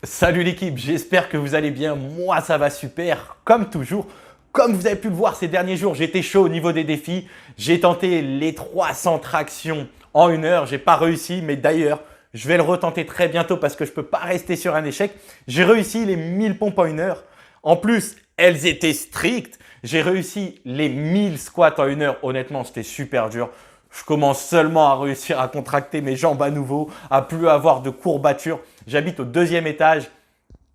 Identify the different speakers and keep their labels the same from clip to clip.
Speaker 1: Salut l'équipe, j'espère que vous allez bien. Moi, ça va super, comme toujours. Comme vous avez pu le voir ces derniers jours, j'étais chaud au niveau des défis. J'ai tenté les 300 tractions en 1 heure. J'ai pas réussi, mais d'ailleurs, je vais le retenter très bientôt parce que je peux pas rester sur un échec. J'ai réussi les 1000 pompes en 1 heure. En plus, elles étaient strictes. J'ai réussi les 1000 squats en 1 heure. Honnêtement, c'était super dur. Je commence seulement à réussir à contracter mes jambes à nouveau, à plus avoir de courbatures. J'habite au 2e étage.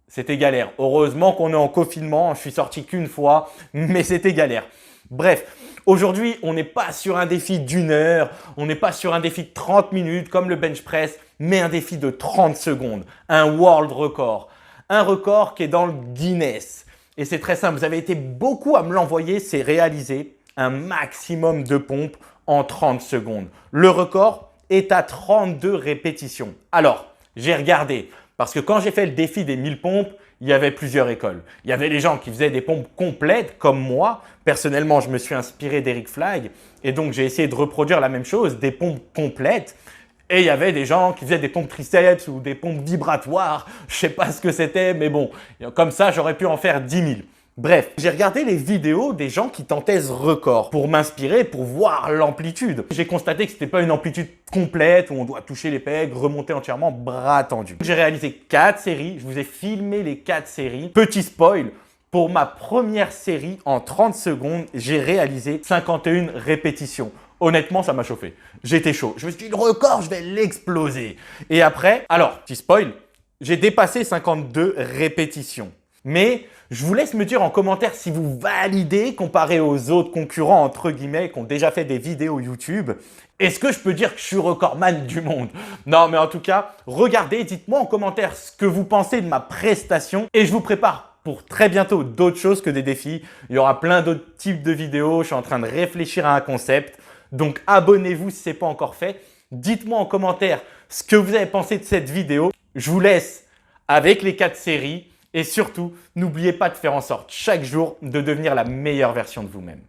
Speaker 1: C'était galère. Heureusement qu'on est en confinement. Je suis sorti qu'une fois, mais c'était galère. Bref, aujourd'hui, on n'est pas sur un défi d'1 heure. On n'est pas sur un défi de 30 minutes comme le bench press, mais un défi de 30 secondes. Un world record. Un record qui est dans le Guinness. Et c'est très simple. Vous avez été beaucoup à me l'envoyer. C'est réaliser un maximum de pompes en 30 secondes. Le record est à 32 répétitions. Alors, j'ai regardé parce que quand j'ai fait le défi des 1000 pompes, il y avait plusieurs écoles. Il y avait les gens qui faisaient des pompes complètes comme moi. Personnellement, je me suis inspiré d'Eric Flagg et donc j'ai essayé de reproduire la même chose, des pompes complètes. Et il y avait des gens qui faisaient des pompes triceps ou des pompes vibratoires. Je ne sais pas ce que c'était, mais bon, comme ça, j'aurais pu en faire 10 000. Bref, j'ai regardé les vidéos des gens qui tentaient ce record pour m'inspirer, pour voir l'amplitude. J'ai constaté que ce n'était pas une amplitude complète où on doit toucher les pegs, remonter entièrement, bras tendus. J'ai réalisé 4 séries, je vous ai filmé les 4 séries. Petit spoil, pour ma première série, en 30 secondes, j'ai réalisé 51 répétitions. Honnêtement, ça m'a chauffé. J'étais chaud. Je me suis dit, le record, je vais l'exploser. Et après, alors, petit spoil, j'ai dépassé 52 répétitions. Mais je vous laisse me dire en commentaire si vous validez comparé aux autres concurrents, entre guillemets, qui ont déjà fait des vidéos YouTube. Est-ce que je peux dire que je suis recordman du monde? Non, mais en tout cas, regardez, dites-moi en commentaire ce que vous pensez de ma prestation et je vous prépare pour très bientôt d'autres choses que des défis. Il y aura plein d'autres types de vidéos. Je suis en train de réfléchir à un concept. Donc, abonnez-vous si ce n'est pas encore fait. Dites-moi en commentaire ce que vous avez pensé de cette vidéo. Je vous laisse avec les 4 séries. Et surtout, n'oubliez pas de faire en sorte chaque jour de devenir la meilleure version de vous-même.